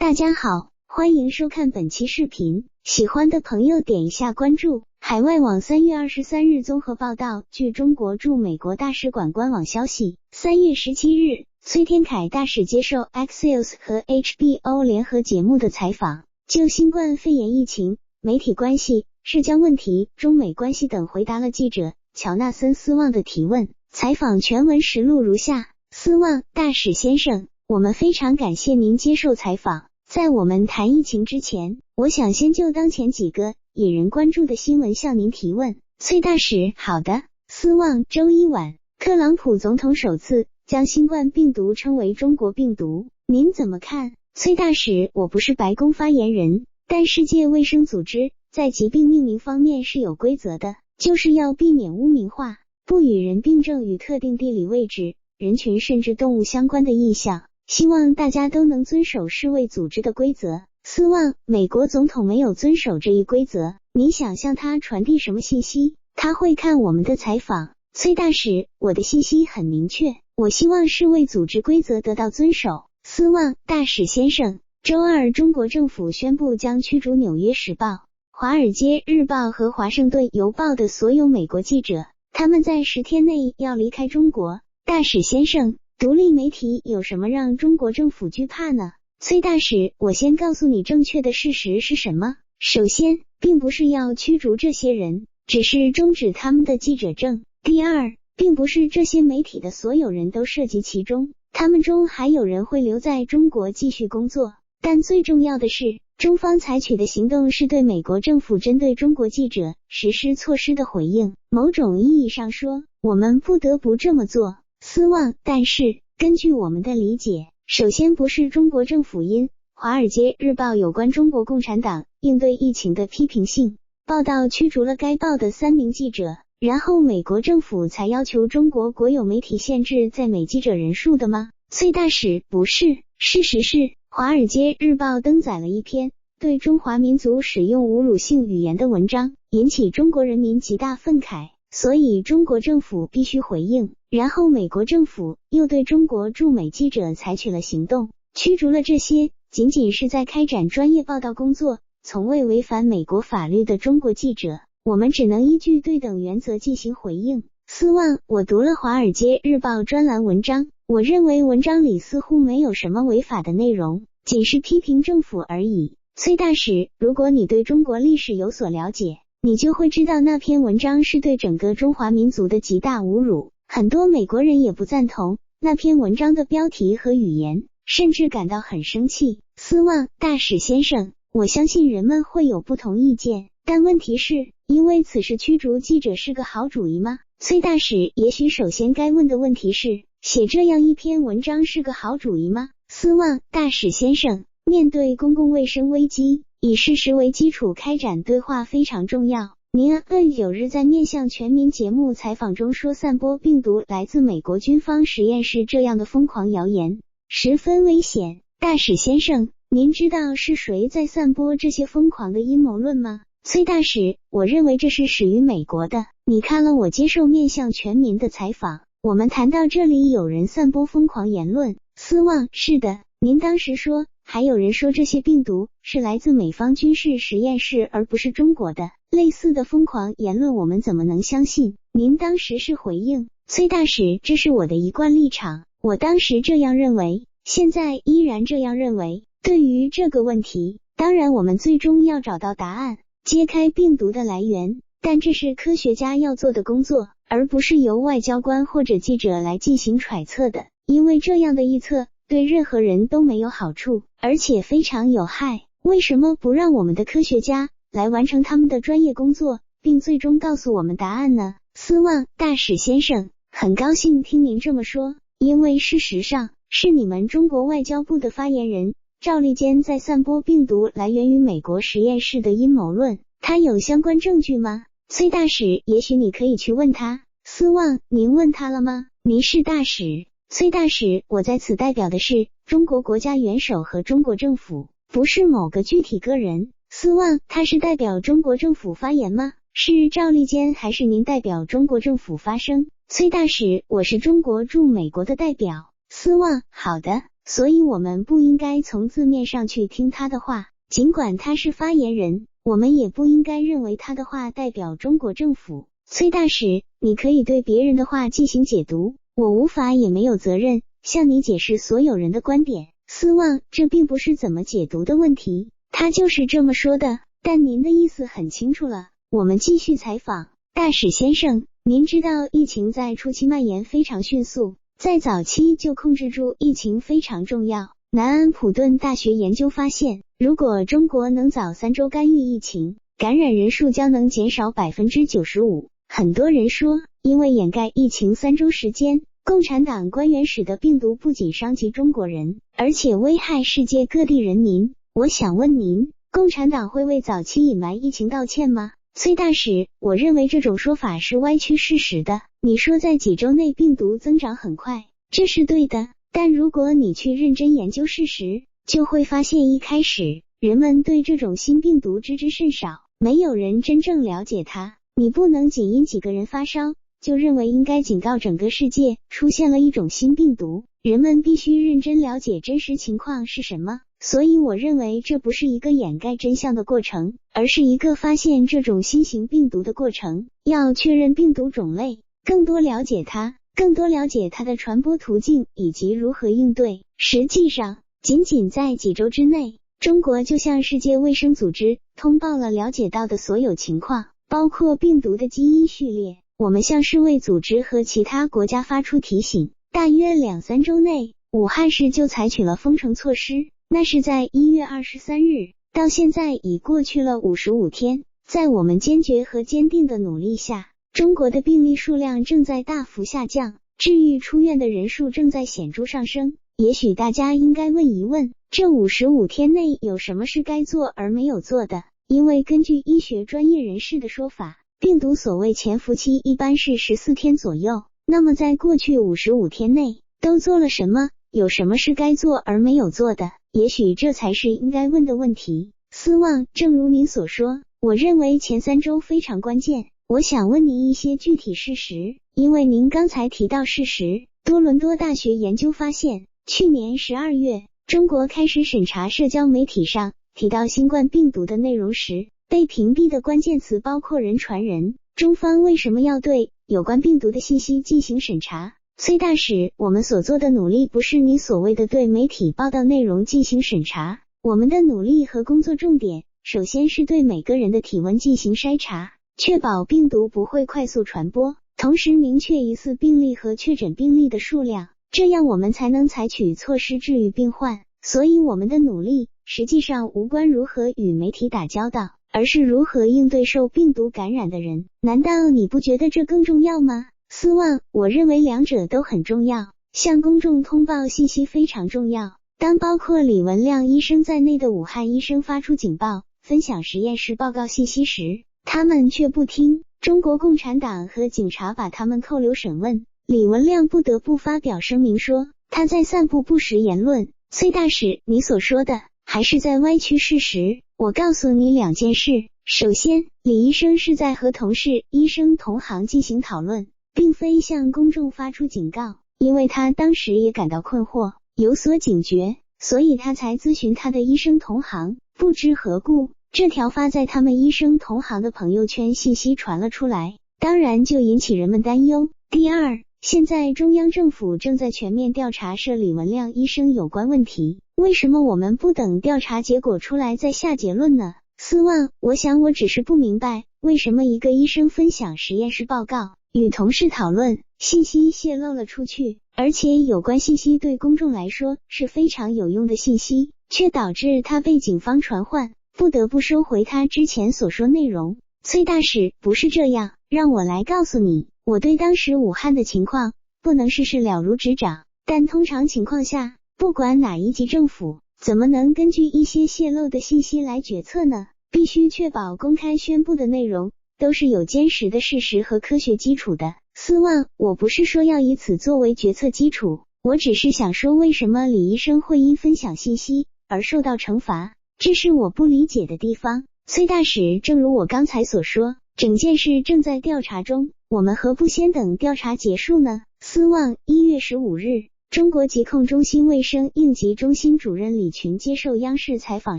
大家好，欢迎收看本期视频，喜欢的朋友点一下关注。海外网3月23日综合报道，据中国驻美国大使馆官网消息，3月17日，崔天凯大使接受 Axios 和 HBO 联合节目的采访，就新冠肺炎疫情、媒体关系、社交问题、中美关系等回答了记者乔纳森·斯旺的提问。采访全文实录如下：斯旺大使先生，我们非常感谢您接受采访。在我们谈疫情之前，我想先就当前几个引人关注的新闻向您提问。崔大使，好的。斯旺，周一晚，特朗普总统首次将新冠病毒称为中国病毒，您怎么看？崔大使，我不是白宫发言人，但世界卫生组织在疾病命名方面是有规则的，就是要避免污名化，不与人病症与特定地理位置、人群甚至动物相关的意象。希望大家都能遵守世卫组织的规则。斯旺，美国总统没有遵守这一规则，你想向他传递什么信息？他会看我们的采访。崔大使，我的信息很明确，我希望世卫组织规则得到遵守。斯旺大使先生，周二中国政府宣布将驱逐纽约时报、华尔街日报和华盛顿邮报的所有美国记者，他们在10天内要离开中国。大使先生，独立媒体有什么让中国政府惧怕呢？崔大使，我先告诉你正确的事实是什么。首先，并不是要驱逐这些人，只是终止他们的记者证。第二，并不是这些媒体的所有人都涉及其中，他们中还有人会留在中国继续工作。但最重要的是，中方采取的行动是对美国政府针对中国记者实施措施的回应。某种意义上说，我们不得不这么做。斯旺，但是根据我们的理解，首先不是中国政府因《华尔街日报》有关中国共产党应对疫情的批评性报道驱逐了该报的3名记者，然后美国政府才要求中国国有媒体限制在美记者人数的吗？崔大使，不是，事实是，《华尔街日报》登载了一篇对中华民族使用侮辱性语言的文章，引起中国人民极大愤慨，所以中国政府必须回应。然后美国政府又对中国驻美记者采取了行动，驱逐了这些仅仅是在开展专业报道工作，从未违反美国法律的中国记者。我们只能依据对等原则进行回应。斯旺，我读了《华尔街日报》专栏文章，我认为文章里似乎没有什么违法的内容，仅是批评政府而已。崔大使，如果你对中国历史有所了解，你就会知道那篇文章是对整个中华民族的极大侮辱。很多美国人也不赞同那篇文章的标题和语言，甚至感到很生气。斯旺大使先生，我相信人们会有不同意见，但问题是，因为此事驱逐记者是个好主意吗？崔大使，也许首先该问的问题是，写这样一篇文章是个好主意吗？斯旺大使先生，面对公共卫生危机，以事实为基础开展对话非常重要。您2月9日在面向全民节目采访中说，散播病毒来自美国军方实验室这样的疯狂谣言十分危险。大使先生，您知道是谁在散播这些疯狂的阴谋论吗？崔大使，我认为这是始于美国的。你看了我接受面向全民的采访，我们谈到这里有人散播疯狂言论。斯旺，是的，您当时说还有人说这些病毒是来自美方军事实验室而不是中国的。类似的疯狂言论我们怎么能相信？您当时是回应。崔大使，这是我的一贯立场，我当时这样认为，现在依然这样认为。对于这个问题，当然我们最终要找到答案，揭开病毒的来源，但这是科学家要做的工作，而不是由外交官或者记者来进行揣测的，因为这样的臆测对任何人都没有好处，而且非常有害。为什么不让我们的科学家来完成他们的专业工作，并最终告诉我们答案呢？斯旺大使先生，很高兴听您这么说，因为事实上，是你们中国外交部的发言人赵立坚在散播病毒来源于美国实验室的阴谋论，他有相关证据吗？崔大使，也许你可以去问他。斯旺，您问他了吗？您是大使。崔大使，我在此代表的是中国国家元首和中国政府，不是某个具体个人。斯旺，他是代表中国政府发言吗？是赵立坚还是您代表中国政府发声？崔大使，我是中国驻美国的代表。斯旺，好的。所以我们不应该从字面上去听他的话，尽管他是发言人，我们也不应该认为他的话代表中国政府。崔大使，你可以对别人的话进行解读，我无法也没有责任向你解释所有人的观点。斯旺，这并不是怎么解读的问题，他就是这么说的，但您的意思很清楚了。我们继续采访，大使先生，您知道疫情在初期蔓延非常迅速，在早期就控制住疫情非常重要。南安普顿大学研究发现，如果中国能早3周干预疫情，感染人数将能减少 95%。很多人说，因为掩盖疫情3周时间，共产党官员使得病毒不仅伤及中国人，而且危害世界各地人民。我想问您，共产党会为早期隐瞒疫情道歉吗？崔大使，我认为这种说法是歪曲事实的。你说在几周内病毒增长很快，这是对的，但如果你去认真研究事实，就会发现一开始人们对这种新病毒知之甚少，没有人真正了解它。你不能仅因几个人发烧就认为应该警告整个世界出现了一种新病毒，人们必须认真了解真实情况是什么。所以我认为这不是一个掩盖真相的过程，而是一个发现这种新型病毒的过程。要确认病毒种类，更多了解它的传播途径以及如何应对。实际上，仅仅在几周之内，中国就向世界卫生组织通报了了解到的所有情况，包括病毒的基因序列。我们向世卫组织和其他国家发出提醒，大约2-3周内，武汉市就采取了封城措施，那是在1月23日，到现在已过去了55天。在我们坚决和坚定的努力下，中国的病例数量正在大幅下降，治愈出院的人数正在显著上升。也许大家应该问一问，这55天内有什么是该做而没有做的？因为根据医学专业人士的说法，病毒所谓潜伏期一般是14天左右。那么在过去55天内都做了什么？有什么是该做而没有做的？也许这才是应该问的问题。斯旺，正如您所说，我认为前3周非常关键。我想问您一些具体事实，因为您刚才提到事实。多伦多大学研究发现，去年12月，中国开始审查社交媒体上提到新冠病毒的内容时，被屏蔽的关键词包括人传人。中方为什么要对有关病毒的信息进行审查？崔大使，我们所做的努力不是你所谓的对媒体报道内容进行审查，我们的努力和工作重点，首先是对每个人的体温进行筛查，确保病毒不会快速传播，同时明确疑似病例和确诊病例的数量，这样我们才能采取措施治愈病患。所以我们的努力实际上无关如何与媒体打交道，而是如何应对受病毒感染的人。难道你不觉得这更重要吗？斯旺，我认为两者都很重要。向公众通报信息非常重要。当包括李文亮医生在内的武汉医生发出警报，分享实验室报告信息时，他们却不听。中国共产党和警察把他们扣留审问，李文亮不得不发表声明说他在散布不实言论。崔大使，你所说的还是在歪曲事实。我告诉你2件事。首先，李医生是在和同事、医生同行进行讨论，并非向公众发出警告，因为他当时也感到困惑，有所警觉，所以他才咨询他的医生同行。不知何故，这条发在他们医生同行的朋友圈信息传了出来，当然就引起人们担忧。第二，现在中央政府正在全面调查涉李文亮医生有关问题，为什么我们不等调查结果出来再下结论呢？斯旺，我想我只是不明白，为什么一个医生分享实验室报告，与同事讨论，信息泄露了出去，而且有关信息对公众来说是非常有用的信息，却导致他被警方传唤，不得不收回他之前所说内容。崔大使，不是这样，让我来告诉你，我对当时武汉的情况不能事事了如指掌，但通常情况下，不管哪一级政府，怎么能根据一些泄露的信息来决策呢？必须确保公开宣布的内容都是有坚实的事实和科学基础的。斯旺，我不是说要以此作为决策基础，我只是想说为什么李医生会因分享信息而受到惩罚，这是我不理解的地方。崔大使，正如我刚才所说，整件事正在调查中，我们何不先等调查结束呢？斯旺，1月15日，中国疾控中心卫生应急中心主任李群接受央视采访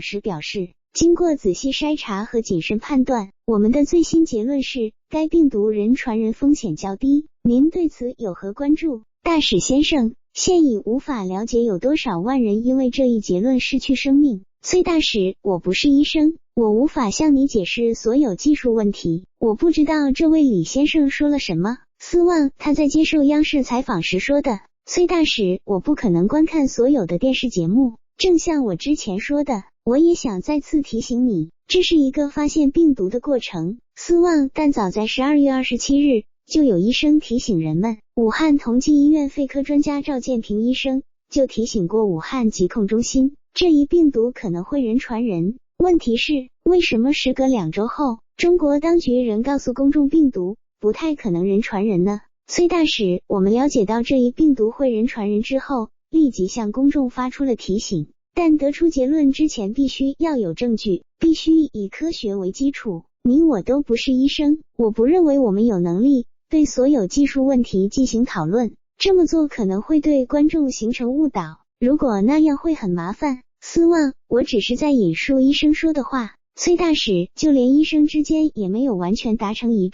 时表示，经过仔细筛查和谨慎判断，我们的最新结论是，该病毒人传人风险较低。您对此有何关注？大使先生，现已无法了解有多少万人因为这一结论失去生命。崔大使，我不是医生，我无法向你解释所有技术问题。我不知道这位李先生说了什么。斯旺他在接受央视采访时说的。崔大使，我不可能观看所有的电视节目，正像我之前说的，我也想再次提醒你，这是一个发现病毒的过程。斯旺，但早在12月27日，就有医生提醒人们，武汉同济医院肺科专家赵建平医生就提醒过武汉疾控中心，这一病毒可能会人传人。问题是，为什么时隔2周后，中国当局仍告诉公众病毒不太可能人传人呢？崔大使，我们了解到这一病毒会人传人之后，立即向公众发出了提醒，但得出结论之前必须要有证据，必须以科学为基础。你我都不是医生，我不认为我们有能力对所有技术问题进行讨论，这么做可能会对观众形成误导，如果那样会很麻烦。斯旺，我只是在引述医生说的话。崔大使，就连医生之间也没有完全达成一致。